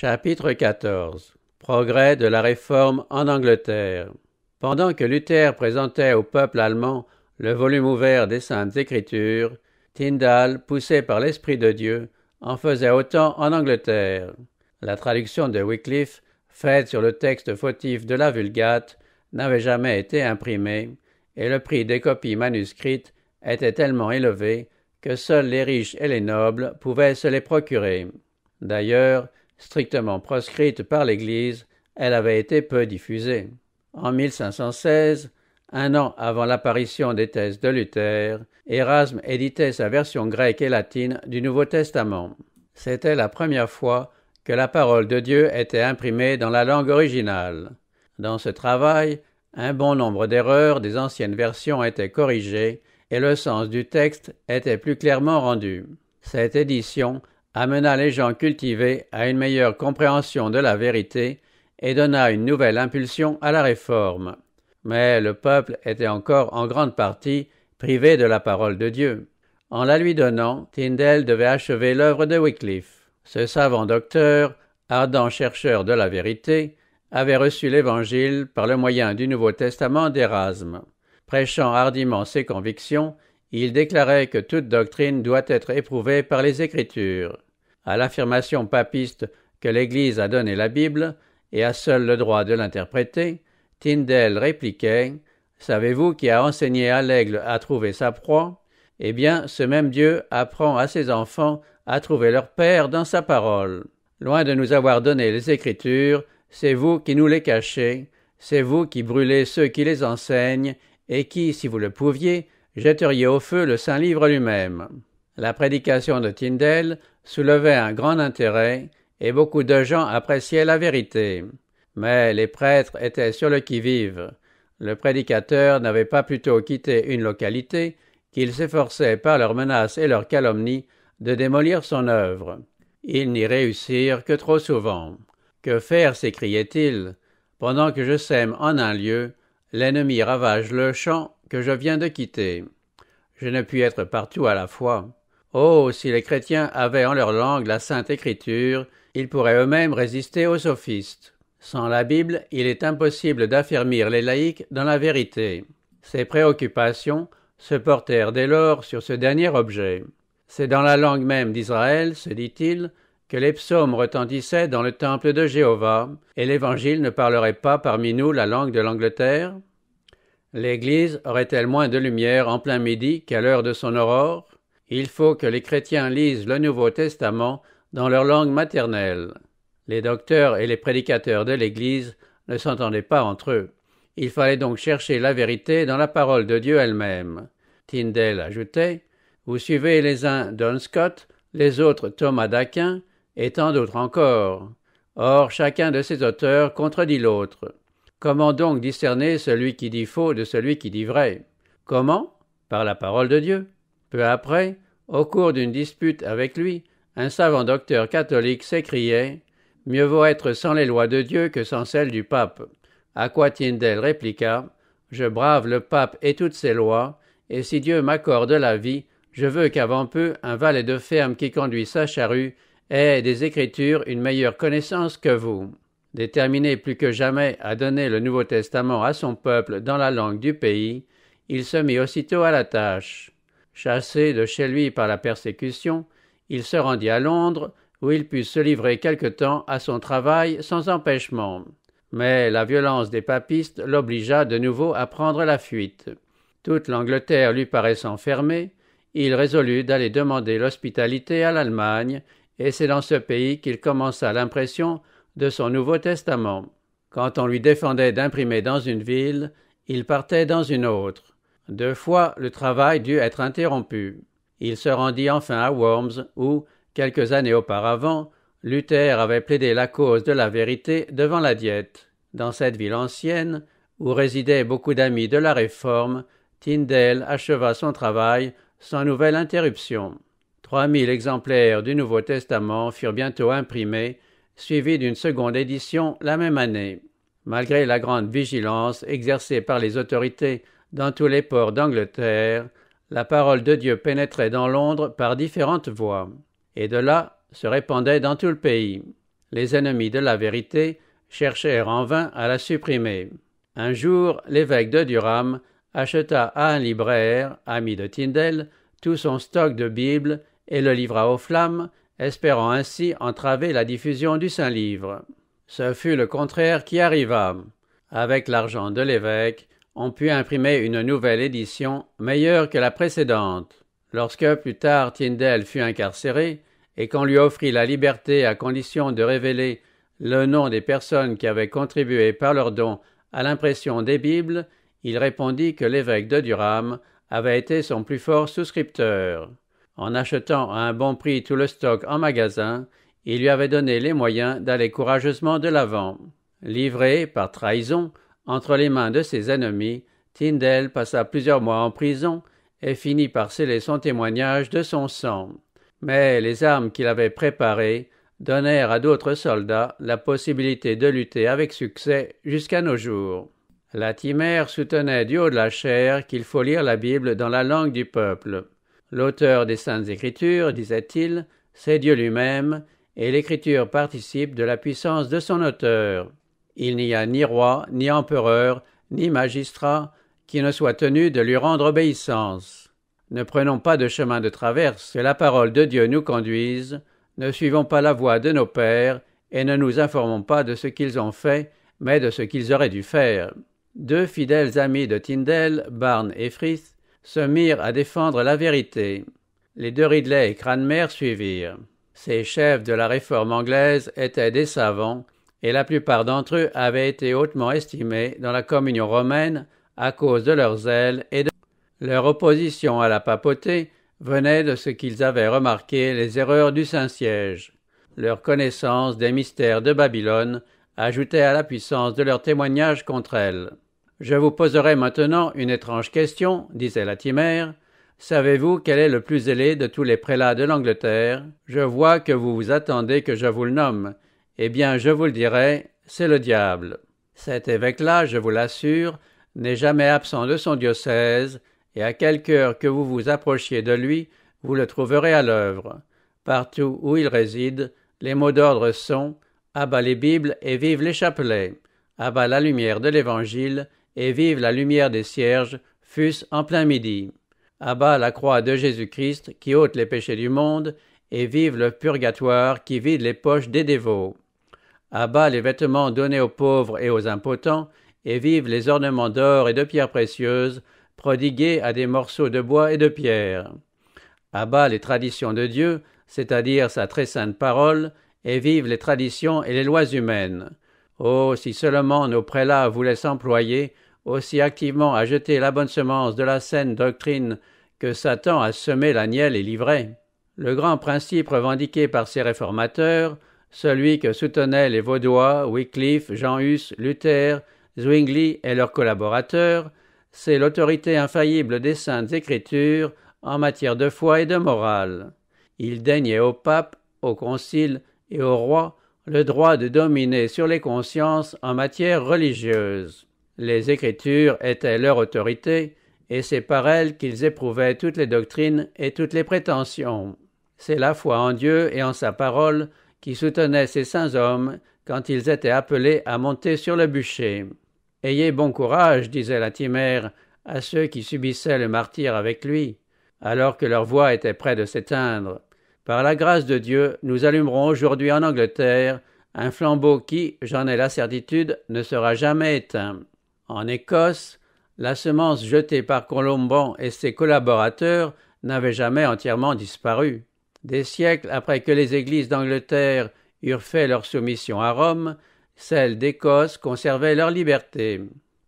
Chapitre 14. Progrès de la réforme en Angleterre. Pendant que Luther présentait au peuple allemand le volume ouvert des Saintes Écritures, Tyndale, poussé par l'Esprit de Dieu, en faisait autant en Angleterre. La traduction de Wycliffe, faite sur le texte fautif de la Vulgate, n'avait jamais été imprimée, et le prix des copies manuscrites était tellement élevé que seuls les riches et les nobles pouvaient se les procurer. D'ailleurs, strictement proscrite par l'Église, elle avait été peu diffusée. En 1516, un an avant l'apparition des thèses de Luther, Érasme éditait sa version grecque et latine du Nouveau Testament. C'était la première fois que la parole de Dieu était imprimée dans la langue originale. Dans ce travail, un bon nombre d'erreurs des anciennes versions étaient corrigées et le sens du texte était plus clairement rendu. Cette édition amena les gens cultivés à une meilleure compréhension de la vérité et donna une nouvelle impulsion à la réforme. Mais le peuple était encore en grande partie privé de la parole de Dieu. En la lui donnant, Tyndale devait achever l'œuvre de Wycliffe. Ce savant docteur, ardent chercheur de la vérité, avait reçu l'Évangile par le moyen du Nouveau Testament d'Érasme. Prêchant hardiment ses convictions, il déclarait que toute doctrine doit être éprouvée par les Écritures. À l'affirmation papiste que l'Église a donné la Bible et a seul le droit de l'interpréter, Tyndale répliquait « Savez-vous qui a enseigné à l'aigle à trouver sa proie? Eh bien, ce même Dieu apprend à ses enfants à trouver leur Père dans sa parole. Loin de nous avoir donné les Écritures, c'est vous qui nous les cachez, c'est vous qui brûlez ceux qui les enseignent, et qui, si vous le pouviez, jetteriez au feu le Saint Livre lui-même. » La prédication de Tyndale soulevait un grand intérêt, et beaucoup de gens appréciaient la vérité. Mais les prêtres étaient sur le qui-vive. Le prédicateur n'avait pas plutôt quitté une localité qu'ils s'efforçaient par leurs menaces et leurs calomnies de démolir son œuvre. Ils n'y réussirent que trop souvent. « Que faire » s'écriait-il. « Pendant que je sème en un lieu, l'ennemi ravage le champ que je viens de quitter. Je ne puis être partout à la fois. Oh, si les chrétiens avaient en leur langue la Sainte Écriture, ils pourraient eux-mêmes résister aux sophistes. Sans la Bible, il est impossible d'affermir les laïcs dans la vérité. » Ses préoccupations se portèrent dès lors sur ce dernier objet. C'est dans la langue même d'Israël, se dit-il, que les psaumes retentissaient dans le temple de Jéhovah, et l'Évangile ne parlerait pas parmi nous la langue de l'Angleterre? L'Église aurait-elle moins de lumière en plein midi qu'à l'heure de son aurore? Il faut que les chrétiens lisent le Nouveau Testament dans leur langue maternelle. Les docteurs et les prédicateurs de l'Église ne s'entendaient pas entre eux. Il fallait donc chercher la vérité dans la parole de Dieu elle-même. Tyndale ajoutait « Vous suivez les uns John Scott, les autres Thomas d'Aquin, et tant d'autres encore. Or, chacun de ces auteurs contredit l'autre. Comment donc discerner celui qui dit faux de celui qui dit vrai? Comment? Par la parole de Dieu. » Peu après, au cours d'une dispute avec lui, un savant docteur catholique s'écriait « Mieux vaut être sans les lois de Dieu que sans celles du pape. » À quoi Tyndale répliqua « Je brave le pape et toutes ses lois, et si Dieu m'accorde la vie, je veux qu'avant peu un valet de ferme qui conduit sa charrue ait des Écritures une meilleure connaissance que vous. » Déterminé plus que jamais à donner le Nouveau Testament à son peuple dans la langue du pays, il se mit aussitôt à la tâche. Chassé de chez lui par la persécution, il se rendit à Londres, où il put se livrer quelque temps à son travail sans empêchement. Mais la violence des papistes l'obligea de nouveau à prendre la fuite. Toute l'Angleterre lui paraissant fermée, il résolut d'aller demander l'hospitalité à l'Allemagne, et c'est dans ce pays qu'il commença l'impression de son Nouveau Testament. Quand on lui défendait d'imprimer dans une ville, il partait dans une autre. 2 fois, le travail dut être interrompu. Il se rendit enfin à Worms, où, quelques années auparavant, Luther avait plaidé la cause de la vérité devant la Diète. Dans cette ville ancienne, où résidaient beaucoup d'amis de la Réforme, Tyndale acheva son travail sans nouvelle interruption. 3000 exemplaires du Nouveau Testament furent bientôt imprimés, suivis d'une seconde édition la même année. Malgré la grande vigilance exercée par les autorités dans tous les ports d'Angleterre, la parole de Dieu pénétrait dans Londres par différentes voies, et de là se répandait dans tout le pays. Les ennemis de la vérité cherchèrent en vain à la supprimer. Un jour, l'évêque de Durham acheta à un libraire, ami de Tyndale, tout son stock de Bibles et le livra aux flammes, espérant ainsi entraver la diffusion du Saint-Livre. Ce fut le contraire qui arriva. Avec l'argent de l'évêque, on put imprimer une nouvelle édition meilleure que la précédente. Lorsque plus tard Tyndale fut incarcéré et qu'on lui offrit la liberté à condition de révéler le nom des personnes qui avaient contribué par leurs dons à l'impression des Bibles, il répondit que l'évêque de Durham avait été son plus fort souscripteur. En achetant à un bon prix tout le stock en magasin, il lui avait donné les moyens d'aller courageusement de l'avant. Livré, par trahison, entre les mains de ses ennemis, Tyndale passa plusieurs mois en prison et finit par sceller son témoignage de son sang. Mais les armes qu'il avait préparées donnèrent à d'autres soldats la possibilité de lutter avec succès jusqu'à nos jours. Latimer soutenait du haut de la chaire qu'il faut lire la Bible dans la langue du peuple. L'auteur des Saintes Écritures, disait-il, c'est Dieu lui-même, et l'Écriture participe de la puissance de son auteur. Il n'y a ni roi, ni empereur, ni magistrat qui ne soit tenu de lui rendre obéissance. Ne prenons pas de chemin de traverse, que la parole de Dieu nous conduise, ne suivons pas la voie de nos pères, et ne nous informons pas de ce qu'ils ont fait, mais de ce qu'ils auraient dû faire. Deux fidèles amis de Tyndale, Barnes et Frith, se mirent à défendre la vérité. Les deux Ridley et Cranmer suivirent. Ces chefs de la réforme anglaise étaient des savants, et la plupart d'entre eux avaient été hautement estimés dans la communion romaine à cause de leur zèle et de leur opposition à la papauté venait de ce qu'ils avaient remarqué les erreurs du Saint-Siège. Leur connaissance des mystères de Babylone ajoutait à la puissance de leur témoignage contre elle. « Je vous poserai maintenant une étrange question, disait Latimer. Savez-vous quel est le plus zélé de tous les prélats de l'Angleterre? Je vois que vous vous attendez que je vous le nomme. Eh bien, je vous le dirai, c'est le diable. Cet évêque-là, je vous l'assure, n'est jamais absent de son diocèse, et à quelque heure que vous vous approchiez de lui, vous le trouverez à l'œuvre. Partout où il réside, les mots d'ordre sont « À bas les Bibles et vive les chapelets »,« À bas la lumière de l'Évangile et vive la lumière des cierges, fût-ce en plein midi »,« À bas la croix de Jésus-Christ qui ôte les péchés du monde et vive le purgatoire qui vide les poches des dévots. À bas les vêtements donnés aux pauvres et aux impotents et vive les ornements d'or et de pierres précieuses prodigués à des morceaux de bois et de pierre. À bas les traditions de Dieu, c'est-à-dire sa très sainte parole, et vive les traditions et les lois humaines. Oh, si seulement nos prélats voulaient s'employer aussi activement à jeter la bonne semence de la saine doctrine que Satan a semé l'agnelle et l'ivraie. Le grand principe revendiqué par ces réformateurs, celui que soutenaient les Vaudois, Wycliffe, Jean Hus, Luther, Zwingli et leurs collaborateurs, c'est l'autorité infaillible des Saintes Écritures en matière de foi et de morale. Il déniait au pape, au concile et au roi le droit de dominer sur les consciences en matière religieuse. Les Écritures étaient leur autorité, et c'est par elles qu'ils éprouvaient toutes les doctrines et toutes les prétentions. C'est la foi en Dieu et en sa parole qui soutenait ces saints hommes quand ils étaient appelés à monter sur le bûcher. « Ayez bon courage, disait Latimer à ceux qui subissaient le martyre avec lui, alors que leur voix était près de s'éteindre. Par la grâce de Dieu, nous allumerons aujourd'hui en Angleterre un flambeau qui, j'en ai la certitude, ne sera jamais éteint. En Écosse, la semence jetée par Colomban et ses collaborateurs n'avait jamais entièrement disparu. Des siècles après que les églises d'Angleterre eurent fait leur soumission à Rome, celles d'Écosse conservaient leur liberté.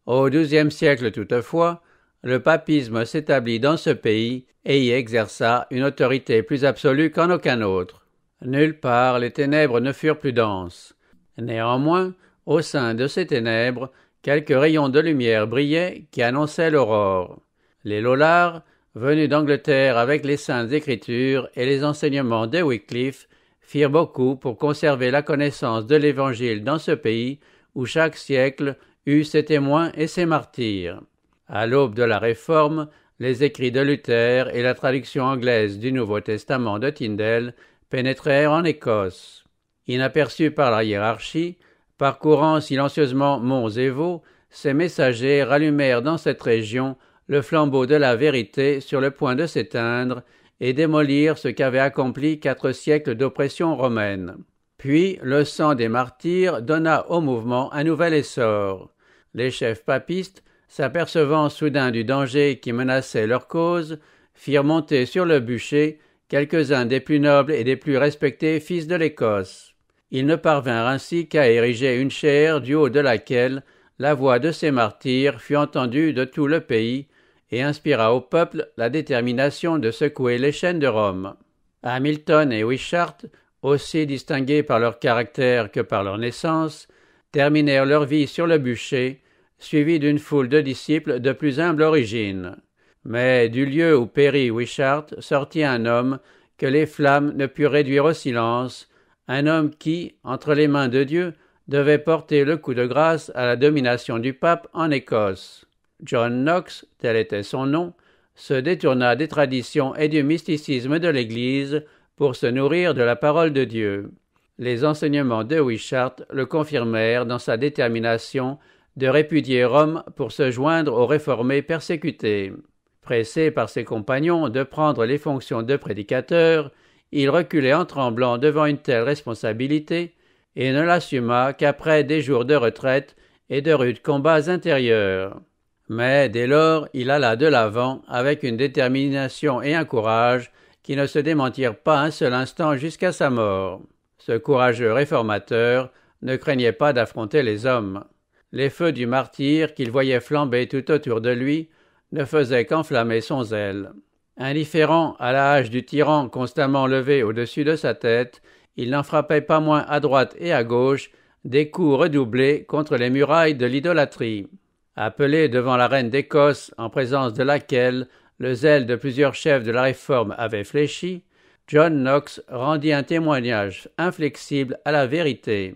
Au XIIe siècle toutefois, le papisme s'établit dans ce pays et y exerça une autorité plus absolue qu'en aucun autre. Nulle part les ténèbres ne furent plus denses. Néanmoins, au sein de ces ténèbres, quelques rayons de lumière brillaient qui annonçaient l'aurore. Les Lollards, venus d'Angleterre avec les Saintes Écritures et les enseignements de Wycliffe, firent beaucoup pour conserver la connaissance de l'Évangile dans ce pays où chaque siècle eut ses témoins et ses martyrs. À l'aube de la Réforme, les écrits de Luther et la traduction anglaise du Nouveau Testament de Tyndale pénétrèrent en Écosse. Inaperçus par la hiérarchie, parcourant silencieusement monts et vaux, ces messagers rallumèrent dans cette région le flambeau de la vérité sur le point de s'éteindre et démolirent ce qu'avaient accompli 4 siècles d'oppression romaine. Puis le sang des martyrs donna au mouvement un nouvel essor. Les chefs papistes, s'apercevant soudain du danger qui menaçait leur cause, firent monter sur le bûcher quelques-uns des plus nobles et des plus respectés fils de l'Écosse. Ils ne parvinrent ainsi qu'à ériger une chaire du haut de laquelle la voix de ces martyrs fut entendue de tout le pays et inspira au peuple la détermination de secouer les chaînes de Rome. Hamilton et Wishart, aussi distingués par leur caractère que par leur naissance, terminèrent leur vie sur le bûcher, suivis d'une foule de disciples de plus humble origine. Mais du lieu où périt Wishart sortit un homme que les flammes ne purent réduire au silence, un homme qui, entre les mains de Dieu, devait porter le coup de grâce à la domination du pape en Écosse. John Knox, tel était son nom, se détourna des traditions et du mysticisme de l'Église pour se nourrir de la parole de Dieu. Les enseignements de Wishart le confirmèrent dans sa détermination de répudier Rome pour se joindre aux réformés persécutés. Pressé par ses compagnons de prendre les fonctions de prédicateur, il reculait en tremblant devant une telle responsabilité et ne l'assuma qu'après des jours de retraite et de rudes combats intérieurs. Mais dès lors, il alla de l'avant avec une détermination et un courage qui ne se démentirent pas un seul instant jusqu'à sa mort. Ce courageux réformateur ne craignait pas d'affronter les hommes. Les feux du martyre qu'il voyait flamber tout autour de lui ne faisaient qu'enflammer son zèle. Indifférent à la hache du tyran constamment levée au-dessus de sa tête, il n'en frappait pas moins à droite et à gauche des coups redoublés contre les murailles de l'idolâtrie. Appelé devant la reine d'Écosse, en présence de laquelle le zèle de plusieurs chefs de la Réforme avait fléchi, John Knox rendit un témoignage inflexible à la vérité.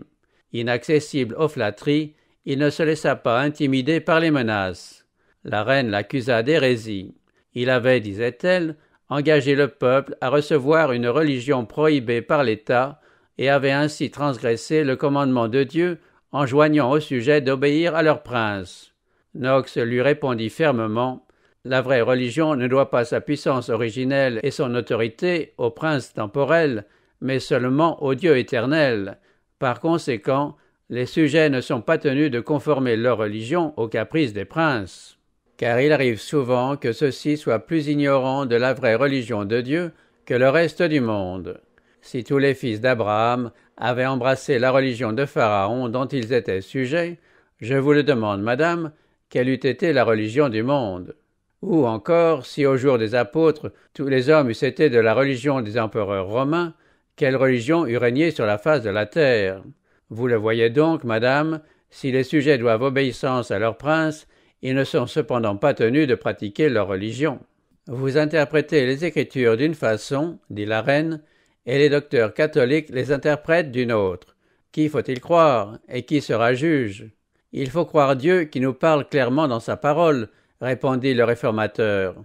Inaccessible aux flatteries, il ne se laissa pas intimider par les menaces. La reine l'accusa d'hérésie. Il avait, disait-elle, engagé le peuple à recevoir une religion prohibée par l'État et avait ainsi transgressé le commandement de Dieu en joignant au sujet d'obéir à leur prince. Knox lui répondit fermement « La vraie religion ne doit pas sa puissance originelle et son autorité au prince temporel, mais seulement au Dieu éternel. Par conséquent, les sujets ne sont pas tenus de conformer leur religion aux caprices des princes. Car il arrive souvent que ceux-ci soient plus ignorants de la vraie religion de Dieu que le reste du monde. Si tous les fils d'Abraham avaient embrassé la religion de Pharaon dont ils étaient sujets, je vous le demande, madame, quelle eût été la religion du monde? Ou encore, si au jour des apôtres, tous les hommes eussent été de la religion des empereurs romains, quelle religion eût régné sur la face de la terre? Vous le voyez donc, madame, si les sujets doivent obéissance à leur prince, ils ne sont cependant pas tenus de pratiquer leur religion. Vous interprétez les Écritures d'une façon, dit la reine, et les docteurs catholiques les interprètent d'une autre. Qui faut-il croire, et qui sera juge? Il faut croire Dieu qui nous parle clairement dans sa parole, répondit le réformateur.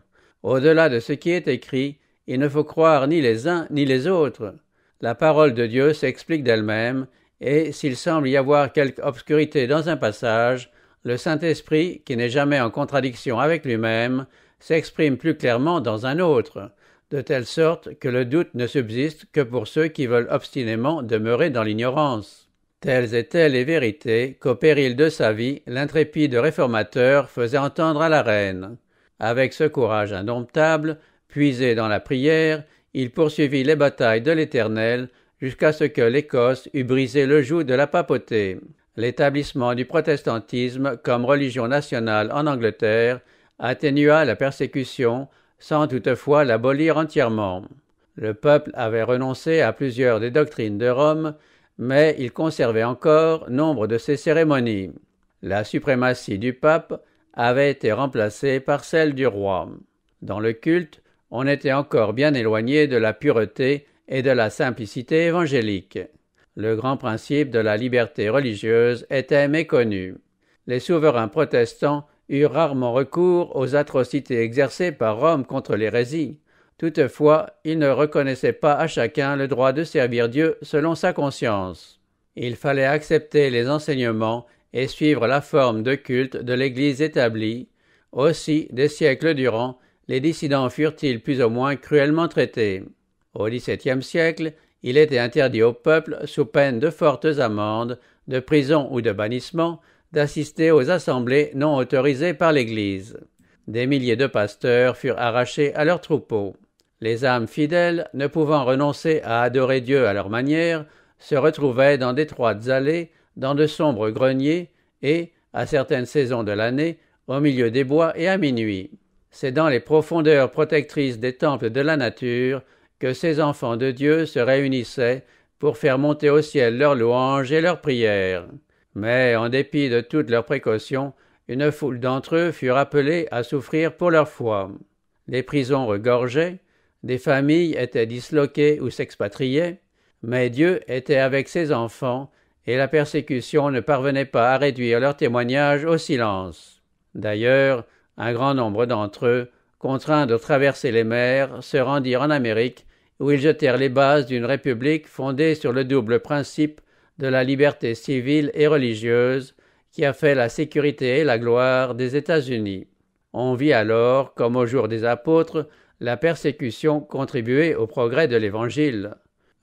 Au-delà de ce qui est écrit, il ne faut croire ni les uns ni les autres. La parole de Dieu s'explique d'elle-même, et s'il semble y avoir quelque obscurité dans un passage, le Saint-Esprit, qui n'est jamais en contradiction avec lui-même, s'exprime plus clairement dans un autre, de telle sorte que le doute ne subsiste que pour ceux qui veulent obstinément demeurer dans l'ignorance. Telles étaient les vérités qu'au péril de sa vie, l'intrépide réformateur faisait entendre à la reine. Avec ce courage indomptable, puisé dans la prière, il poursuivit les batailles de l'Éternel jusqu'à ce que l'Écosse eût brisé le joug de la papauté. L'établissement du protestantisme comme religion nationale en Angleterre atténua la persécution sans toutefois l'abolir entièrement. Le peuple avait renoncé à plusieurs des doctrines de Rome, mais il conservait encore nombre de ses cérémonies. La suprématie du pape avait été remplacée par celle du roi. Dans le culte, on était encore bien éloigné de la pureté et de la simplicité évangélique. Le grand principe de la liberté religieuse était méconnu. Les souverains protestants eurent rarement recours aux atrocités exercées par Rome contre l'hérésie. Toutefois, ils ne reconnaissaient pas à chacun le droit de servir Dieu selon sa conscience. Il fallait accepter les enseignements et suivre la forme de culte de l'Église établie. Aussi, des siècles durant, les dissidents furent-ils plus ou moins cruellement traités. Au XVIIe siècle, il était interdit au peuple, sous peine de fortes amendes, de prison ou de bannissement, d'assister aux assemblées non autorisées par l'Église. Des milliers de pasteurs furent arrachés à leurs troupeaux. Les âmes fidèles, ne pouvant renoncer à adorer Dieu à leur manière, se retrouvaient dans d'étroites allées, dans de sombres greniers et, à certaines saisons de l'année, au milieu des bois et à minuit. C'est dans les profondeurs protectrices des temples de la nature que ces enfants de Dieu se réunissaient pour faire monter au ciel leurs louanges et leurs prières. Mais, en dépit de toutes leurs précautions, une foule d'entre eux furent appelés à souffrir pour leur foi. Les prisons regorgeaient, des familles étaient disloquées ou s'expatriaient, mais Dieu était avec ses enfants et la persécution ne parvenait pas à réduire leur témoignage au silence. D'ailleurs, un grand nombre d'entre eux, contraints de traverser les mers, se rendirent en Amérique où ils jetèrent les bases d'une république fondée sur le double principe de la liberté civile et religieuse qui a fait la sécurité et la gloire des États-Unis. On vit alors, comme au jour des apôtres, la persécution contribuer au progrès de l'Évangile.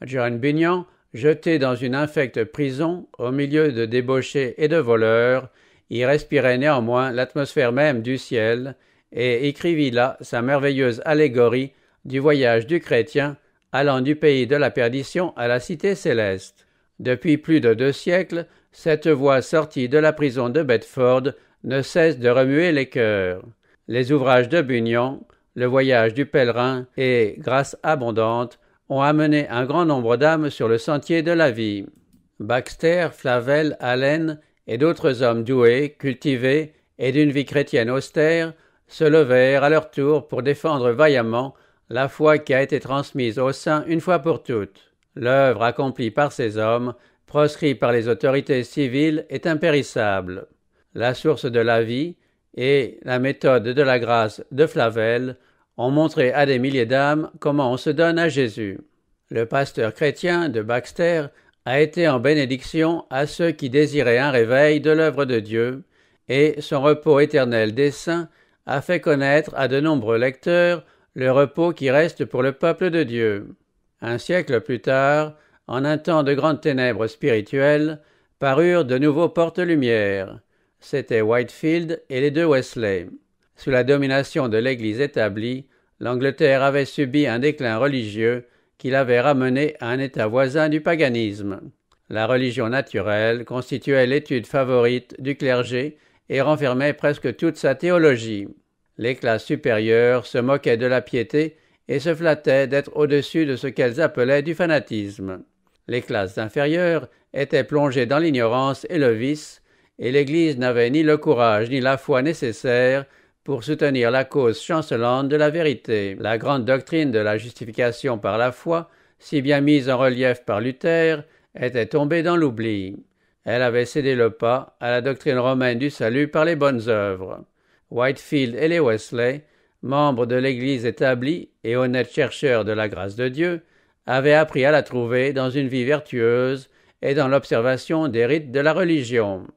John Bunyan, jeté dans une infecte prison, au milieu de débauchés et de voleurs, y respirait néanmoins l'atmosphère même du ciel, et écrivit là sa merveilleuse allégorie du voyage du chrétien allant du pays de la perdition à la cité céleste. Depuis plus de 2 siècles, cette voix sortie de la prison de Bedford ne cesse de remuer les cœurs. Les ouvrages de Bunyan, le voyage du pèlerin et Grâce abondante ont amené un grand nombre d'âmes sur le sentier de la vie. Baxter, Flavel, Allen et d'autres hommes doués, cultivés et d'une vie chrétienne austère se levèrent à leur tour pour défendre vaillamment la foi qui a été transmise aux saints une fois pour toutes. L'œuvre accomplie par ces hommes, proscrite par les autorités civiles, est impérissable. La source de la vie et la méthode de la grâce de Flavel ont montré à des milliers d'âmes comment on se donne à Jésus. Le pasteur chrétien de Baxter a été en bénédiction à ceux qui désiraient un réveil de l'œuvre de Dieu, et son repos éternel des saints a fait connaître à de nombreux lecteurs le repos qui reste pour le peuple de Dieu. Un siècle plus tard, en un temps de grandes ténèbres spirituelles, parurent de nouveaux porte-lumière. C'étaient Whitefield et les 2 Wesley. Sous la domination de l'Église établie, l'Angleterre avait subi un déclin religieux qui l'avait ramené à un état voisin du paganisme. La religion naturelle constituait l'étude favorite du clergé et renfermait presque toute sa théologie. Les classes supérieures se moquaient de la piété et se flattaient d'être au-dessus de ce qu'elles appelaient du fanatisme. Les classes inférieures étaient plongées dans l'ignorance et le vice, et l'Église n'avait ni le courage ni la foi nécessaires pour soutenir la cause chancelante de la vérité. La grande doctrine de la justification par la foi, si bien mise en relief par Luther, était tombée dans l'oubli. Elle avait cédé le pas à la doctrine romaine du salut par les bonnes œuvres. Whitefield et les Wesley, membres de l'Église établie et honnêtes chercheurs de la grâce de Dieu, avaient appris à la trouver dans une vie vertueuse et dans l'observation des rites de la religion.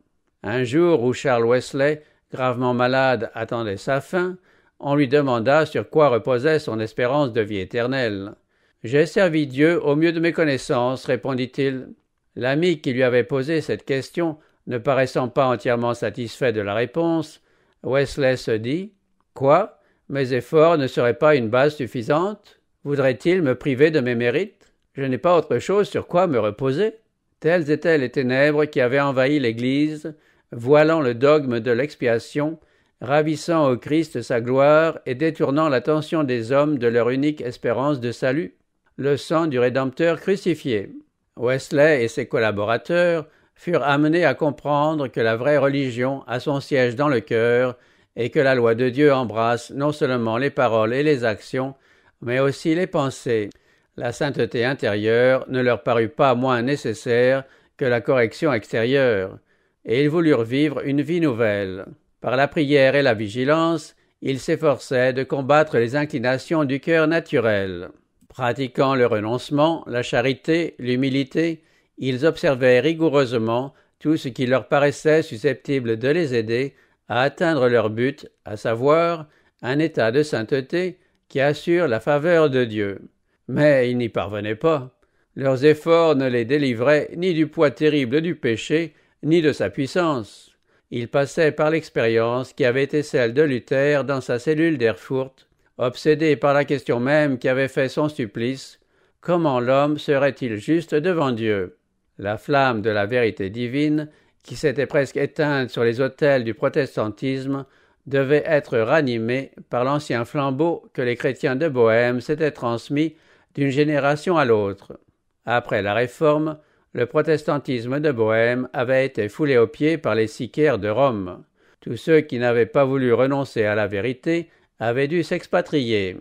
Un jour où Charles Wesley, gravement malade, attendait sa fin, on lui demanda sur quoi reposait son espérance de vie éternelle. « J'ai servi Dieu au mieux de mes connaissances, répondit-il. L'ami qui lui avait posé cette question, ne paraissant pas entièrement satisfait de la réponse, Wesley se dit « Quoi ? Mes efforts ne seraient pas une base suffisante ? Voudrait-il me priver de mes mérites ? Je n'ai pas autre chose sur quoi me reposer ?» Telles étaient les ténèbres qui avaient envahi l'Église, voilant le dogme de l'expiation, ravissant au Christ sa gloire et détournant l'attention des hommes de leur unique espérance de salut, le sang du Rédempteur crucifié. Wesley et ses collaborateurs furent amenés à comprendre que la vraie religion a son siège dans le cœur et que la loi de Dieu embrasse non seulement les paroles et les actions, mais aussi les pensées. La sainteté intérieure ne leur parut pas moins nécessaire que la correction extérieure, et ils voulurent vivre une vie nouvelle. Par la prière et la vigilance, ils s'efforçaient de combattre les inclinations du cœur naturel. Pratiquant le renoncement, la charité, l'humilité, ils observaient rigoureusement tout ce qui leur paraissait susceptible de les aider à atteindre leur but, à savoir un état de sainteté qui assure la faveur de Dieu. Mais ils n'y parvenaient pas. Leurs efforts ne les délivraient ni du poids terrible du péché, ni de sa puissance. Ils passaient par l'expérience qui avait été celle de Luther dans sa cellule d'Erfurt, obsédé par la question même qui avait fait son supplice: comment l'homme serait-il juste devant Dieu? La flamme de la vérité divine, qui s'était presque éteinte sur les autels du protestantisme, devait être ranimée par l'ancien flambeau que les chrétiens de Bohême s'étaient transmis d'une génération à l'autre. Après la Réforme, le protestantisme de Bohême avait été foulé aux pieds par les sicaires de Rome. Tous ceux qui n'avaient pas voulu renoncer à la vérité avaient dû s'expatrier.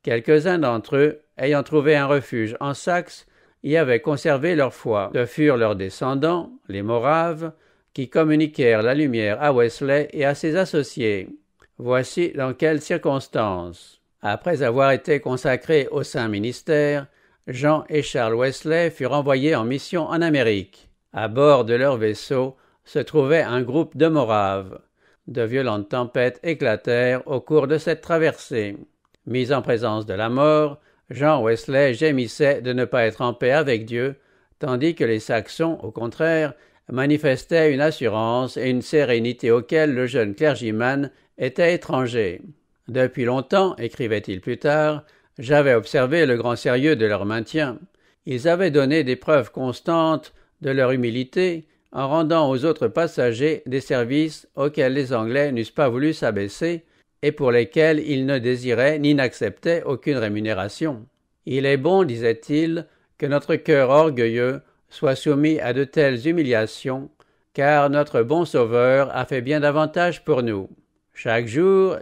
Quelques-uns d'entre eux, ayant trouvé un refuge en Saxe, y avaient conservé leur foi. Ce furent leurs descendants, les Moraves, qui communiquèrent la lumière à Wesley et à ses associés. Voici dans quelles circonstances. Après avoir été consacrés au saint ministère, Jean et Charles Wesley furent envoyés en mission en Amérique. À bord de leur vaisseau se trouvait un groupe de Moraves. De violentes tempêtes éclatèrent au cours de cette traversée. Mis en présence de la mort, Jean Wesley gémissait de ne pas être en paix avec Dieu, tandis que les Saxons, au contraire, manifestaient une assurance et une sérénité auxquelles le jeune clergyman était étranger. Depuis longtemps, écrivait-il plus tard, j'avais observé le grand sérieux de leur maintien. Ils avaient donné des preuves constantes de leur humilité en rendant aux autres passagers des services auxquels les Anglais n'eussent pas voulu s'abaisser et pour lesquels ils ne désiraient ni n'acceptaient aucune rémunération. Il est bon, disait-il, que notre cœur orgueilleux soit soumis à de telles humiliations, car notre bon Sauveur a fait bien davantage pour nous. Chaque jour,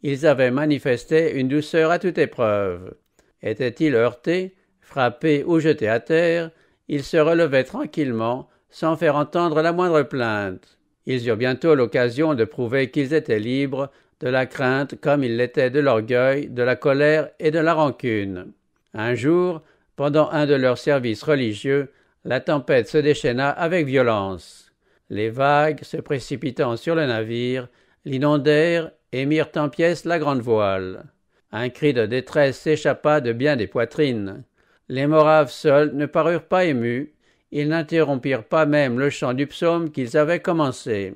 ils avaient manifesté une douceur à toute épreuve. Étaient-ils heurtés, frappés ou jetés à terre, ils se relevaient tranquillement, sans faire entendre la moindre plainte. Ils eurent bientôt l'occasion de prouver qu'ils étaient libres de la crainte comme ils l'étaient de l'orgueil, de la colère et de la rancune. Un jour, pendant un de leurs services religieux, la tempête se déchaîna avec violence. Les vagues, se précipitant sur le navire, l'inondèrent et mirent en pièces la grande voile. Un cri de détresse s'échappa de bien des poitrines. Les Moraves seuls ne parurent pas émus, ils n'interrompirent pas même le chant du psaume qu'ils avaient commencé.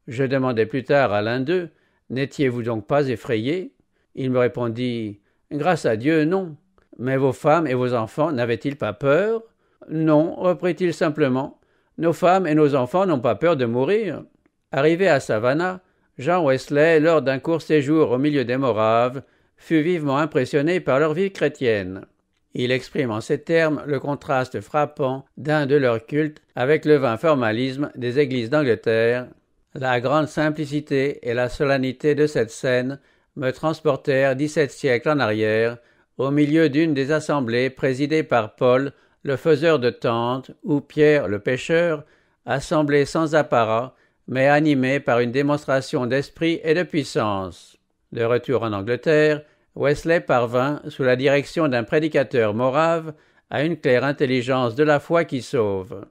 Je demandai plus tard à l'un d'eux: « N'étiez-vous donc pas effrayés ?» Il me répondit: « Grâce à Dieu, non. Mais vos femmes et vos enfants n'avaient-ils pas peur ?» « Non, reprit-il simplement, nos femmes et nos enfants n'ont pas peur de mourir. » Arrivé à Savannah, Jean Wesley, lors d'un court séjour au milieu des Moraves, fut vivement impressionné par leur vie chrétienne. Il exprime en ces termes le contraste frappant d'un de leurs cultes avec le vain formalisme des églises d'Angleterre. La grande simplicité et la solennité de cette scène me transportèrent 17 siècles en arrière, au milieu d'une des assemblées présidées par Paul, le faiseur de tentes, ou Pierre, le pêcheur, assemblée sans apparat, mais animée par une démonstration d'esprit et de puissance. De retour en Angleterre, Wesley parvint, sous la direction d'un prédicateur morave, à une claire intelligence de la foi qui sauve.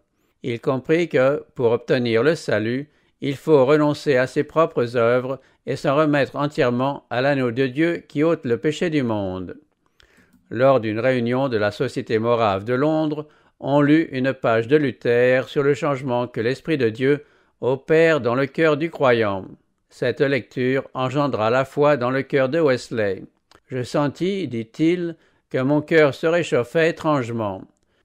Il comprit que, pour obtenir le salut, il faut renoncer à ses propres œuvres et s'en remettre entièrement à l'anneau de Dieu qui ôte le péché du monde. Lors d'une réunion de la Société morave de Londres, on lut une page de Luther sur le changement que l'Esprit de Dieu opère dans le cœur du croyant. Cette lecture engendra la foi dans le cœur de Wesley. Je sentis, dit-il, que mon cœur se réchauffait étrangement.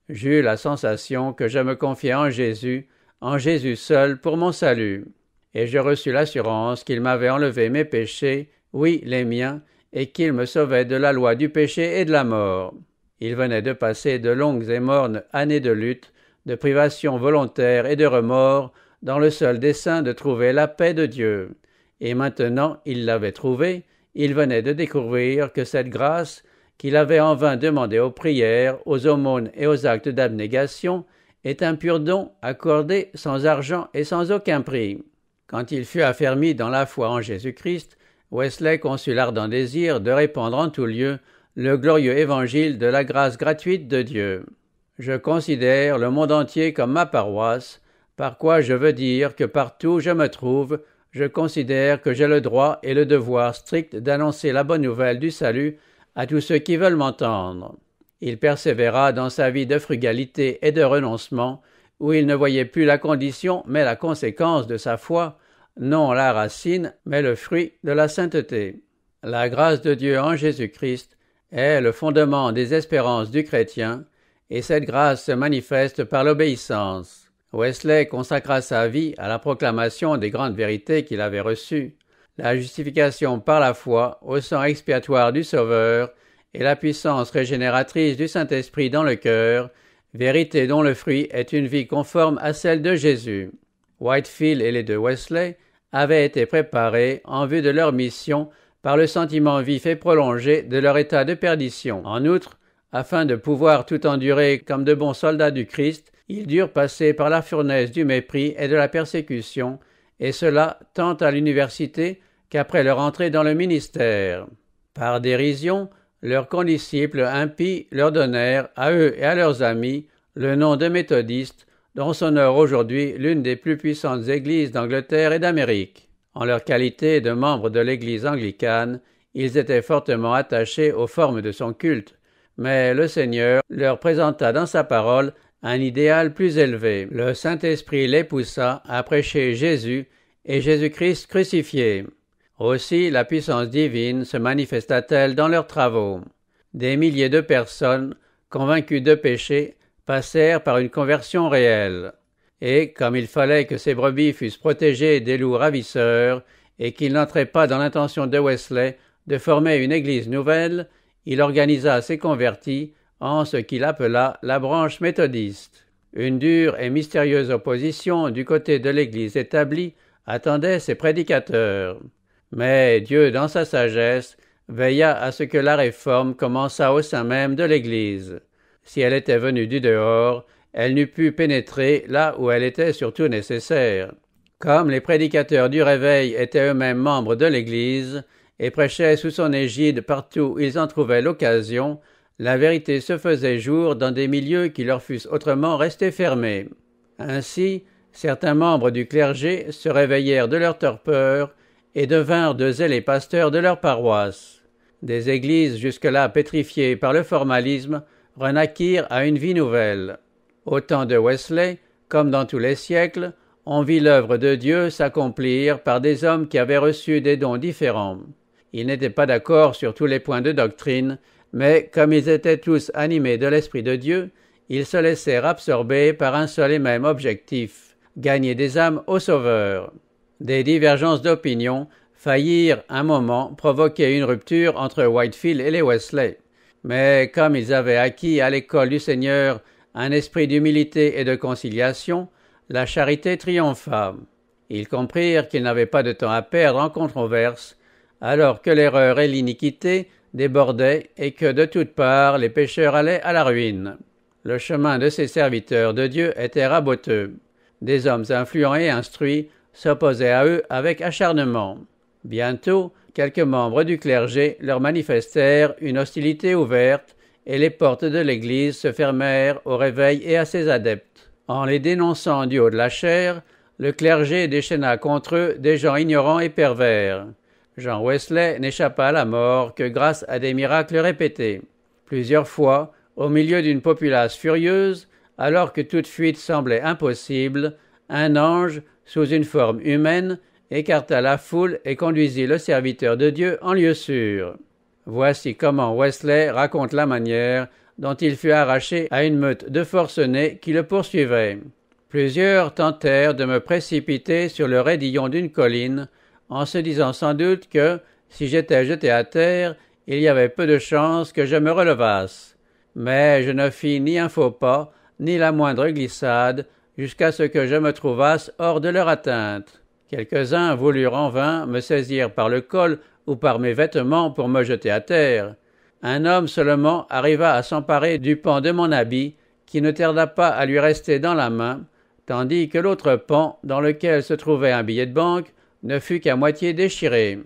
J'eus la sensation que je me confiais en Jésus seul pour mon salut. Et je reçus l'assurance qu'il m'avait enlevé mes péchés, oui, les miens, et qu'il me sauvait de la loi du péché et de la mort. Il venait de passer de longues et mornes années de lutte, de privations volontaires et de remords, dans le seul dessein de trouver la paix de Dieu. Et maintenant, il l'avait trouvée, il venait de découvrir que cette grâce, qu'il avait en vain demandée aux prières, aux aumônes et aux actes d'abnégation, est un pur don accordé sans argent et sans aucun prix. Quand il fut affermi dans la foi en Jésus-Christ, Wesley conçut l'ardent désir de répandre en tout lieu le glorieux évangile de la grâce gratuite de Dieu. Je considère le monde entier comme ma paroisse, par quoi je veux dire que partout où je me trouve, je considère que j'ai le droit et le devoir strict d'annoncer la bonne nouvelle du salut à tous ceux qui veulent m'entendre. Il persévéra dans sa vie de frugalité et de renoncement, où il ne voyait plus la condition mais la conséquence de sa foi, non la racine mais le fruit de la sainteté. La grâce de Dieu en Jésus-Christ est le fondement des espérances du chrétien, et cette grâce se manifeste par l'obéissance. Wesley consacra sa vie à la proclamation des grandes vérités qu'il avait reçues, la justification par la foi au sang expiatoire du Sauveur et la puissance régénératrice du Saint-Esprit dans le cœur, vérité dont le fruit est une vie conforme à celle de Jésus. Whitefield et les deux Wesley avaient été préparés en vue de leur mission par le sentiment vif et prolongé de leur état de perdition. En outre, afin de pouvoir tout endurer comme de bons soldats du Christ, ils durent passer par la fournaise du mépris et de la persécution, et cela tant à l'université qu'après leur entrée dans le ministère. Par dérision, leurs condisciples impies leur donnèrent, à eux et à leurs amis, le nom de méthodistes, dont s'honore aujourd'hui l'une des plus puissantes églises d'Angleterre et d'Amérique. En leur qualité de membres de l'église anglicane, ils étaient fortement attachés aux formes de son culte, mais le Seigneur leur présenta dans sa parole un idéal plus élevé. Le Saint-Esprit les poussa à prêcher Jésus et Jésus-Christ crucifié. Aussi la puissance divine se manifesta-t-elle dans leurs travaux. Des milliers de personnes, convaincues de péché, passèrent par une conversion réelle. Et, comme il fallait que ces brebis fussent protégées des loups ravisseurs, et qu'il n'entrait pas dans l'intention de Wesley de former une église nouvelle, il organisa ses convertis en ce qu'il appela la branche méthodiste. Une dure et mystérieuse opposition du côté de l'église établie attendait ses prédicateurs. Mais Dieu, dans sa sagesse, veilla à ce que la réforme commençât au sein même de l'église. Si elle était venue du dehors, elle n'eût pu pénétrer là où elle était surtout nécessaire. Comme les prédicateurs du réveil étaient eux-mêmes membres de l'Église et prêchaient sous son égide partout où ils en trouvaient l'occasion, la vérité se faisait jour dans des milieux qui leur fussent autrement restés fermés. Ainsi, certains membres du clergé se réveillèrent de leur torpeur et devinrent de zélés pasteurs de leur paroisse. Des églises jusque-là pétrifiées par le formalisme renaquirent à une vie nouvelle. Au temps de Wesley, comme dans tous les siècles, on vit l'œuvre de Dieu s'accomplir par des hommes qui avaient reçu des dons différents. Ils n'étaient pas d'accord sur tous les points de doctrine, mais comme ils étaient tous animés de l'Esprit de Dieu, ils se laissèrent absorber par un seul et même objectif, gagner des âmes au Sauveur. Des divergences d'opinion faillirent un moment provoquer une rupture entre Whitefield et les Wesley. Mais comme ils avaient acquis à l'école du Seigneur un esprit d'humilité et de conciliation, la charité triompha. Ils comprirent qu'ils n'avaient pas de temps à perdre en controverses, alors que l'erreur et l'iniquité débordaient et que de toutes parts les pécheurs allaient à la ruine. Le chemin de ces serviteurs de Dieu était raboteux. Des hommes influents et instruits s'opposaient à eux avec acharnement. Bientôt, quelques membres du clergé leur manifestèrent une hostilité ouverte et les portes de l'Église se fermèrent au réveil et à ses adeptes. En les dénonçant du haut de la chair, le clergé déchaîna contre eux des gens ignorants et pervers. Jean Wesley n'échappa à la mort que grâce à des miracles répétés. Plusieurs fois, au milieu d'une populace furieuse, alors que toute fuite semblait impossible, un ange, sous une forme humaine, écarta la foule et conduisit le serviteur de Dieu en lieu sûr. Voici comment Wesley raconte la manière dont il fut arraché à une meute de forcenés qui le poursuivaient. Plusieurs tentèrent de me précipiter sur le raidillon d'une colline, en se disant sans doute que, si j'étais jeté à terre, il y avait peu de chance que je me relevasse. Mais je ne fis ni un faux pas, ni la moindre glissade, jusqu'à ce que je me trouvasse hors de leur atteinte. Quelques-uns voulurent en vain me saisir par le col ou par mes vêtements pour me jeter à terre. Un homme seulement arriva à s'emparer du pan de mon habit, qui ne tarda pas à lui rester dans la main, tandis que l'autre pan, dans lequel se trouvait un billet de banque, ne fut qu'à moitié déchiré.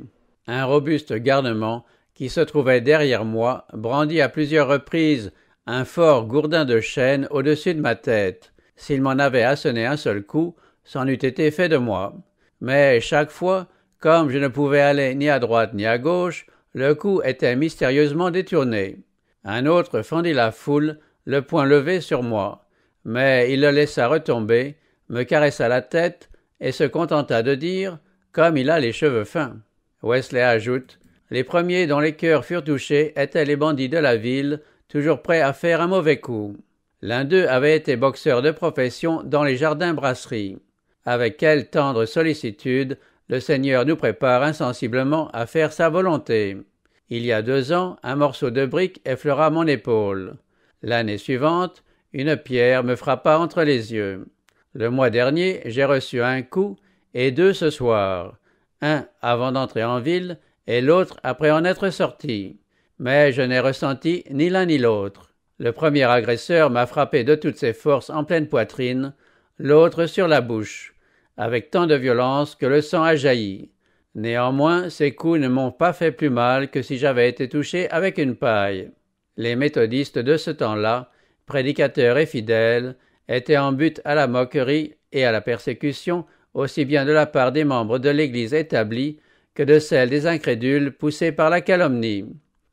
Un robuste garnement, qui se trouvait derrière moi, brandit à plusieurs reprises un fort gourdin de chêne au-dessus de ma tête. S'il m'en avait assoné un seul coup, c'en eût été fait de moi. Mais chaque fois, comme je ne pouvais aller ni à droite ni à gauche, le coup était mystérieusement détourné. Un autre fendit la foule, le poing levé sur moi. Mais il le laissa retomber, me caressa la tête et se contenta de dire « comme il a les cheveux fins ». Wesley ajoute « les premiers dont les cœurs furent touchés étaient les bandits de la ville, toujours prêts à faire un mauvais coup. L'un d'eux avait été boxeur de profession dans les jardins-brasseries. Avec quelle tendre sollicitude le Seigneur nous prépare insensiblement à faire sa volonté. Il y a 2 ans, un morceau de brique effleura mon épaule. L'année suivante, une pierre me frappa entre les yeux. Le mois dernier, j'ai reçu un coup, et 2 ce soir. Un avant d'entrer en ville, et l'autre après en être sorti. Mais je n'ai ressenti ni l'un ni l'autre. Le premier agresseur m'a frappé de toutes ses forces en pleine poitrine, l'autre sur la bouche, avec tant de violence que le sang a jailli. Néanmoins, ces coups ne m'ont pas fait plus mal que si j'avais été touché avec une paille. Les méthodistes de ce temps-là, prédicateurs et fidèles, étaient en butte à la moquerie et à la persécution, aussi bien de la part des membres de l'Église établie que de celle des incrédules poussés par la calomnie.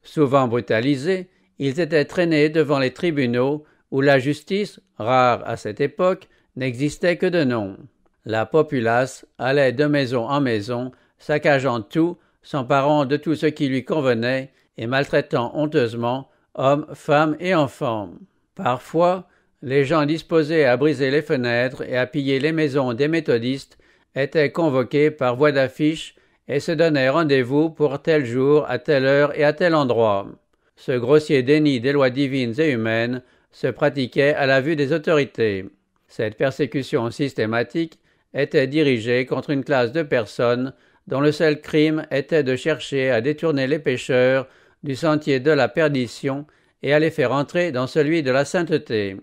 Souvent brutalisés, ils étaient traînés devant les tribunaux où la justice, rare à cette époque, n'existait que de nom. La populace allait de maison en maison, saccageant tout, s'emparant de tout ce qui lui convenait et maltraitant honteusement hommes, femmes et enfants. Parfois, les gens disposés à briser les fenêtres et à piller les maisons des méthodistes étaient convoqués par voie d'affiche et se donnaient rendez-vous pour tel jour, à telle heure et à tel endroit. Ce grossier déni des lois divines et humaines se pratiquait à la vue des autorités. Cette persécution systématique était dirigée contre une classe de personnes dont le seul crime était de chercher à détourner les pécheurs du sentier de la perdition et à les faire entrer dans celui de la sainteté.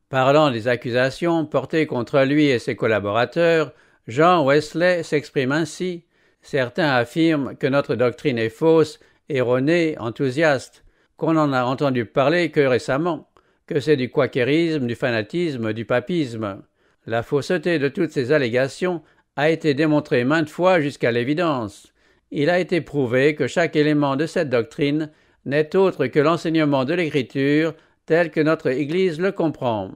Parlant des accusations portées contre lui et ses collaborateurs, Jean Wesley s'exprime ainsi. Certains affirment que notre doctrine est fausse, erronée, enthousiaste, qu'on n'en a entendu parler que récemment, que c'est du quakérisme, du fanatisme, du papisme. La fausseté de toutes ces allégations a été démontrée maintes fois jusqu'à l'évidence. Il a été prouvé que chaque élément de cette doctrine n'est autre que l'enseignement de l'Écriture tel que notre Église le comprend.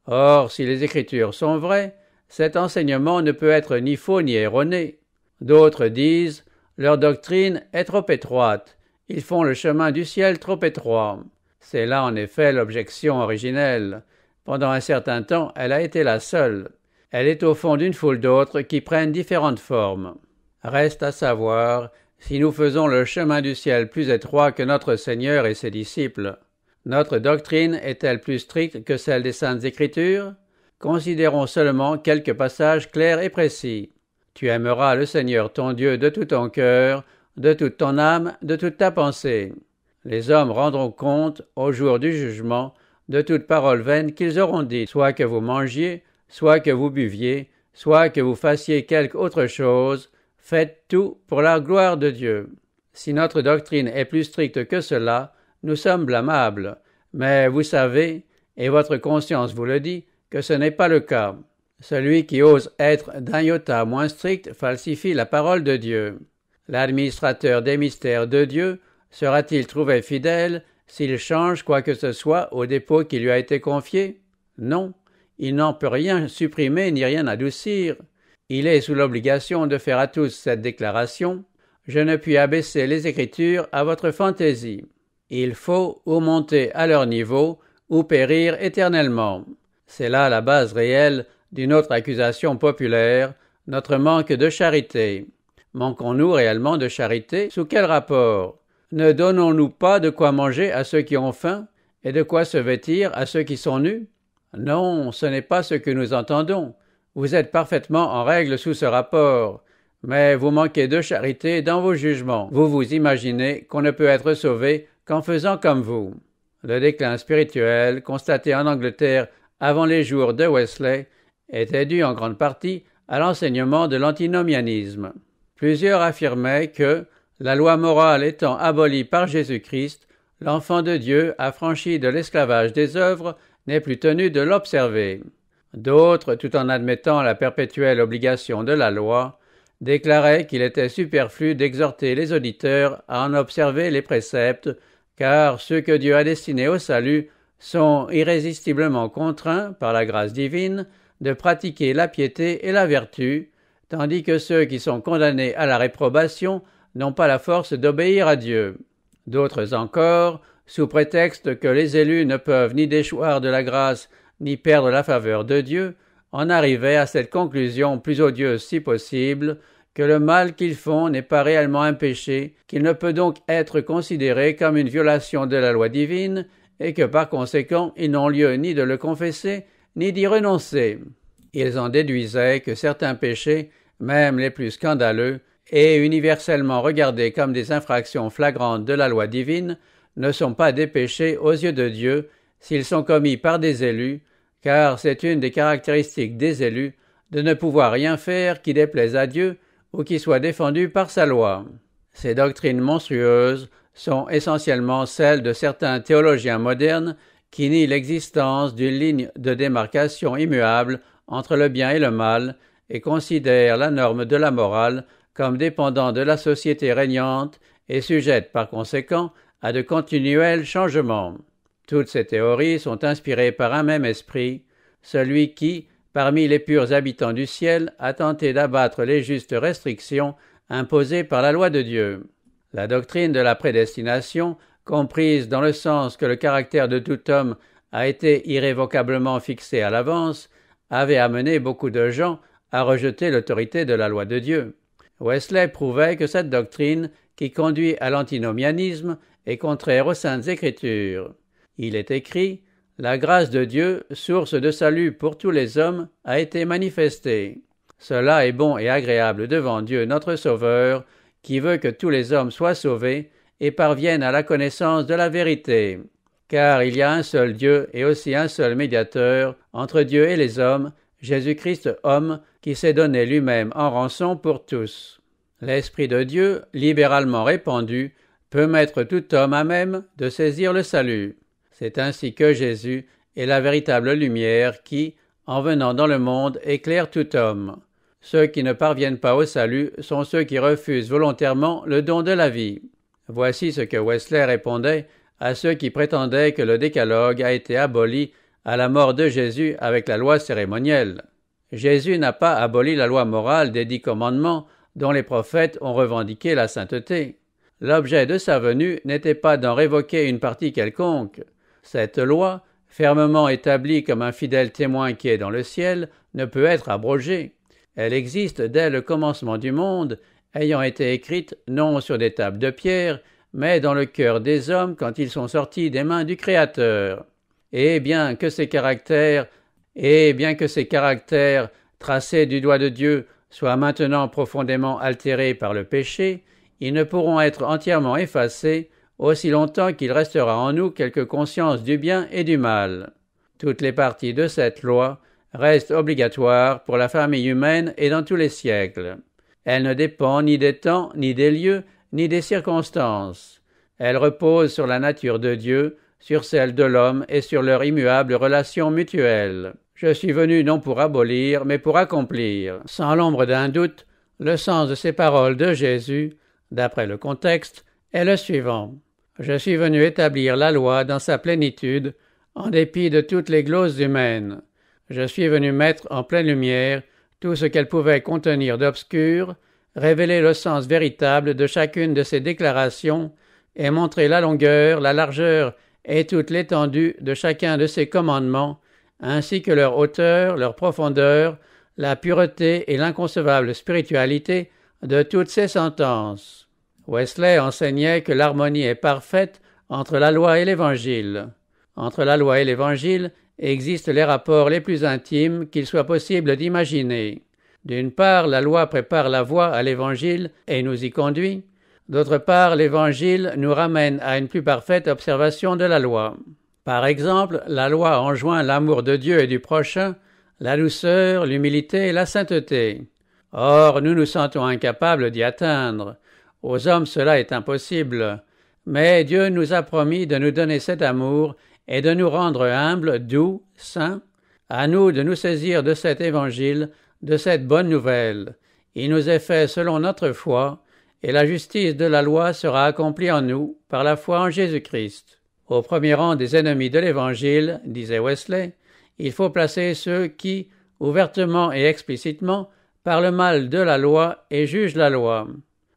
Or, si les Écritures sont vraies, cet enseignement ne peut être ni faux ni erroné. D'autres disent « leur doctrine est trop étroite, ils font le chemin du ciel trop étroit ». C'est là en effet l'objection originelle. Pendant un certain temps, elle a été la seule. Elle est au fond d'une foule d'autres qui prennent différentes formes. Reste à savoir si nous faisons le chemin du ciel plus étroit que notre Seigneur et ses disciples. Notre doctrine est-elle plus stricte que celle des Saintes Écritures? Considérons seulement quelques passages clairs et précis. Tu aimeras le Seigneur ton Dieu de tout ton cœur, de toute ton âme, de toute ta pensée. Les hommes rendront compte, au jour du jugement, de toute parole vaine qu'ils auront dite, soit que vous mangiez, soit que vous buviez, soit que vous fassiez quelque autre chose, faites tout pour la gloire de Dieu. Si notre doctrine est plus stricte que cela, nous sommes blâmables, mais vous savez, et votre conscience vous le dit, que ce n'est pas le cas. Celui qui ose être d'un iota moins strict falsifie la parole de Dieu. L'administrateur des mystères de Dieu sera-t-il trouvé fidèle s'il change quoi que ce soit au dépôt qui lui a été confié? Non, il n'en peut rien supprimer ni rien adoucir. Il est sous l'obligation de faire à tous cette déclaration « Je ne puis abaisser les Écritures à votre fantaisie. Il faut ou monter à leur niveau ou périr éternellement. » C'est là la base réelle d'une autre accusation populaire, notre manque de charité. Manquons-nous réellement de charité? Sous quel rapport? Ne donnons-nous pas de quoi manger à ceux qui ont faim et de quoi se vêtir à ceux qui sont nus? Non, ce n'est pas ce que nous entendons. Vous êtes parfaitement en règle sous ce rapport, mais vous manquez de charité dans vos jugements. Vous vous imaginez qu'on ne peut être sauvé qu'en faisant comme vous. Le déclin spirituel constaté en Angleterre avant les jours de Wesley était dû en grande partie à l'enseignement de l'antinomianisme. Plusieurs affirmaient que La loi morale étant abolie par Jésus-Christ, l'enfant de Dieu, affranchi de l'esclavage des œuvres, n'est plus tenu de l'observer. D'autres, tout en admettant la perpétuelle obligation de la loi, déclaraient qu'il était superflu d'exhorter les auditeurs à en observer les préceptes, car ceux que Dieu a destinés au salut sont irrésistiblement contraints, par la grâce divine, de pratiquer la piété et la vertu, tandis que ceux qui sont condamnés à la réprobation n'ont pas la force d'obéir à Dieu. D'autres encore, sous prétexte que les élus ne peuvent ni déchoir de la grâce ni perdre la faveur de Dieu, en arrivaient à cette conclusion plus odieuse si possible, que le mal qu'ils font n'est pas réellement un péché, qu'il ne peut donc être considéré comme une violation de la loi divine, et que par conséquent ils n'ont lieu ni de le confesser, ni d'y renoncer. Ils en déduisaient que certains péchés, même les plus scandaleux, et universellement regardés comme des infractions flagrantes de la loi divine, ne sont pas des péchés aux yeux de Dieu, s'ils sont commis par des élus, car c'est une des caractéristiques des élus de ne pouvoir rien faire qui déplaise à Dieu ou qui soit défendu par sa loi. Ces doctrines monstrueuses sont essentiellement celles de certains théologiens modernes qui nient l'existence d'une ligne de démarcation immuable entre le bien et le mal et considèrent la norme de la morale comme dépendant de la société régnante et sujette par conséquent à de continuels changements. Toutes ces théories sont inspirées par un même esprit, celui qui, parmi les purs habitants du ciel, a tenté d'abattre les justes restrictions imposées par la loi de Dieu. La doctrine de la prédestination, comprise dans le sens que le caractère de tout homme a été irrévocablement fixé à l'avance, avait amené beaucoup de gens à rejeter l'autorité de la loi de Dieu. Wesley prouvait que cette doctrine, qui conduit à l'antinomianisme, est contraire aux Saintes Écritures. Il est écrit « La grâce de Dieu, source de salut pour tous les hommes, a été manifestée. Cela est bon et agréable devant Dieu notre Sauveur, qui veut que tous les hommes soient sauvés et parviennent à la connaissance de la vérité. Car il y a un seul Dieu et aussi un seul médiateur entre Dieu et les hommes, Jésus-Christ homme, qui s'est donné lui-même en rançon pour tous. L'Esprit de Dieu, libéralement répandu, peut mettre tout homme à même de saisir le salut. C'est ainsi que Jésus est la véritable lumière qui, en venant dans le monde, éclaire tout homme. Ceux qui ne parviennent pas au salut sont ceux qui refusent volontairement le don de la vie. Voici ce que Wesley répondait à ceux qui prétendaient que le décalogue a été aboli à la mort de Jésus avec la loi cérémonielle. Jésus n'a pas aboli la loi morale des 10 commandements dont les prophètes ont revendiqué la sainteté. L'objet de sa venue n'était pas d'en révoquer une partie quelconque. Cette loi, fermement établie comme un fidèle témoin qui est dans le ciel, ne peut être abrogée. Elle existe dès le commencement du monde, ayant été écrite non sur des tables de pierre, mais dans le cœur des hommes quand ils sont sortis des mains du Créateur. Et bien que ces caractères tracés du doigt de Dieu soient maintenant profondément altérés par le péché, ils ne pourront être entièrement effacés aussi longtemps qu'il restera en nous quelque conscience du bien et du mal. Toutes les parties de cette loi restent obligatoires pour la famille humaine et dans tous les siècles. Elle ne dépend ni des temps, ni des lieux, ni des circonstances. Elle repose sur la nature de Dieu, sur celle de l'homme et sur leur immuable relation mutuelle. Je suis venu non pour abolir, mais pour accomplir. Sans l'ombre d'un doute, le sens de ces paroles de Jésus, d'après le contexte, est le suivant. Je suis venu établir la loi dans sa plénitude, en dépit de toutes les gloses humaines. Je suis venu mettre en pleine lumière tout ce qu'elle pouvait contenir d'obscur, révéler le sens véritable de chacune de ses déclarations et montrer la longueur, la largeur et toute l'étendue de chacun de ses commandements, ainsi que leur hauteur, leur profondeur, la pureté et l'inconcevable spiritualité de toutes ses sentences. Wesley enseignait que l'harmonie est parfaite entre la loi et l'Évangile. Entre la loi et l'Évangile existent les rapports les plus intimes qu'il soit possible d'imaginer. D'une part, la loi prépare la voie à l'Évangile et nous y conduit. D'autre part, l'Évangile nous ramène à une plus parfaite observation de la loi. Par exemple, la loi enjoint l'amour de Dieu et du prochain, la douceur, l'humilité et la sainteté. Or, nous nous sentons incapables d'y atteindre. Aux hommes cela est impossible, mais Dieu nous a promis de nous donner cet amour et de nous rendre humbles, doux, saints. À nous de nous saisir de cet évangile, de cette bonne nouvelle. Il nous est fait selon notre foi, et la justice de la loi sera accomplie en nous par la foi en Jésus-Christ. Au premier rang des ennemis de l'Évangile, disait Wesley, il faut placer ceux qui, ouvertement et explicitement, parlent mal de la loi et jugent la loi.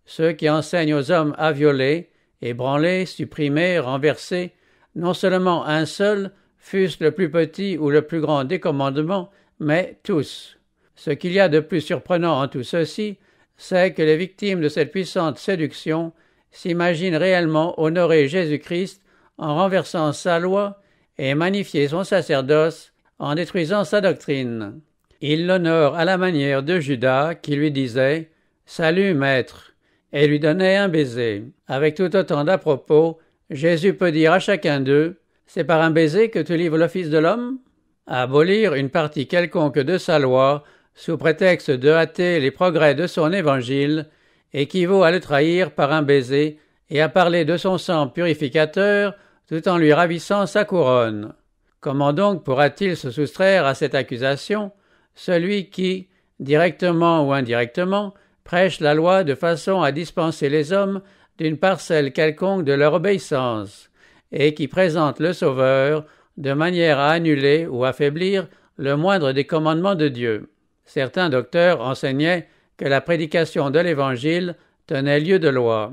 Ceux qui enseignent aux hommes à violer, ébranler, supprimer, renverser, non seulement un seul, fût-ce le plus petit ou le plus grand des commandements, mais tous. Ce qu'il y a de plus surprenant en tout ceci, c'est que les victimes de cette puissante séduction s'imaginent réellement honorer Jésus-Christ en renversant sa loi et magnifier son sacerdoce en détruisant sa doctrine. Ils l'honorent à la manière de Judas qui lui disait « Salut, maître !» et lui donnait un baiser. Avec tout autant d'à-propos, Jésus peut dire à chacun d'eux « C'est par un baiser que tu livres le Fils de l'homme ?» Abolir une partie quelconque de sa loi, sous prétexte de hâter les progrès de son évangile, équivaut à le trahir par un baiser et à parler de son sang purificateur tout en lui ravissant sa couronne. Comment donc pourra-t-il se soustraire à cette accusation, celui qui, directement ou indirectement, prêche la loi de façon à dispenser les hommes d'une parcelle quelconque de leur obéissance, et qui présente le Sauveur de manière à annuler ou affaiblir le moindre des commandements de Dieu. Certains docteurs enseignaient que la prédication de l'Évangile tenait lieu de loi.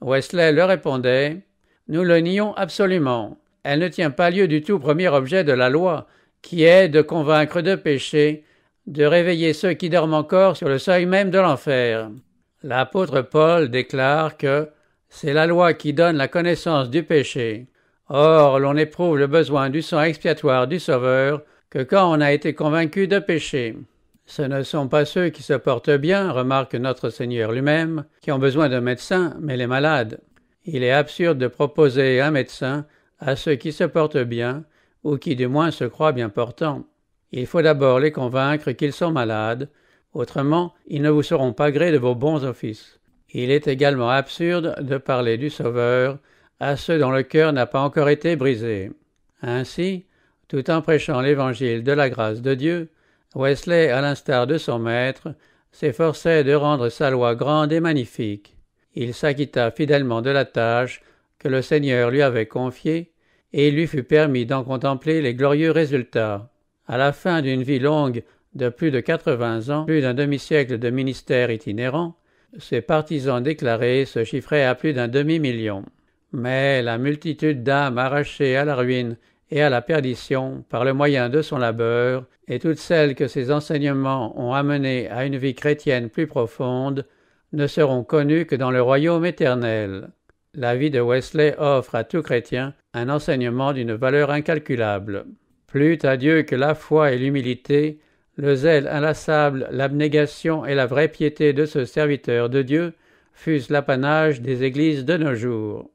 Wesley leur répondait « Nous le nions absolument. Elle ne tient pas lieu du tout premier objet de la loi, qui est de convaincre de péché, de réveiller ceux qui dorment encore sur le seuil même de l'enfer. » L'apôtre Paul déclare que « c'est la loi qui donne la connaissance du péché. Or, l'on éprouve le besoin du sang expiatoire du Sauveur que quand on a été convaincu de péché. » Ce ne sont pas ceux qui se portent bien, remarque notre Seigneur lui-même, qui ont besoin d'un médecin, mais les malades. Il est absurde de proposer un médecin à ceux qui se portent bien, ou qui du moins se croient bien portants. Il faut d'abord les convaincre qu'ils sont malades, autrement ils ne vous seront pas gré de vos bons offices. Il est également absurde de parler du Sauveur à ceux dont le cœur n'a pas encore été brisé. Ainsi, tout en prêchant l'évangile de la grâce de Dieu, Wesley, à l'instar de son maître, s'efforçait de rendre sa loi grande et magnifique. Il s'acquitta fidèlement de la tâche que le Seigneur lui avait confiée, et il lui fut permis d'en contempler les glorieux résultats. À la fin d'une vie longue de plus de 80 ans, plus d'un demi-siècle de ministère itinérant, ses partisans déclarés se chiffraient à plus d'un demi-million. Mais la multitude d'âmes arrachées à la ruine et à la perdition par le moyen de son labeur, et toutes celles que ses enseignements ont amenées à une vie chrétienne plus profonde, ne seront connues que dans le royaume éternel. La vie de Wesley offre à tout chrétien un enseignement d'une valeur incalculable. Plût à Dieu que la foi et l'humilité, le zèle inlassable, l'abnégation et la vraie piété de ce serviteur de Dieu fussent l'apanage des églises de nos jours.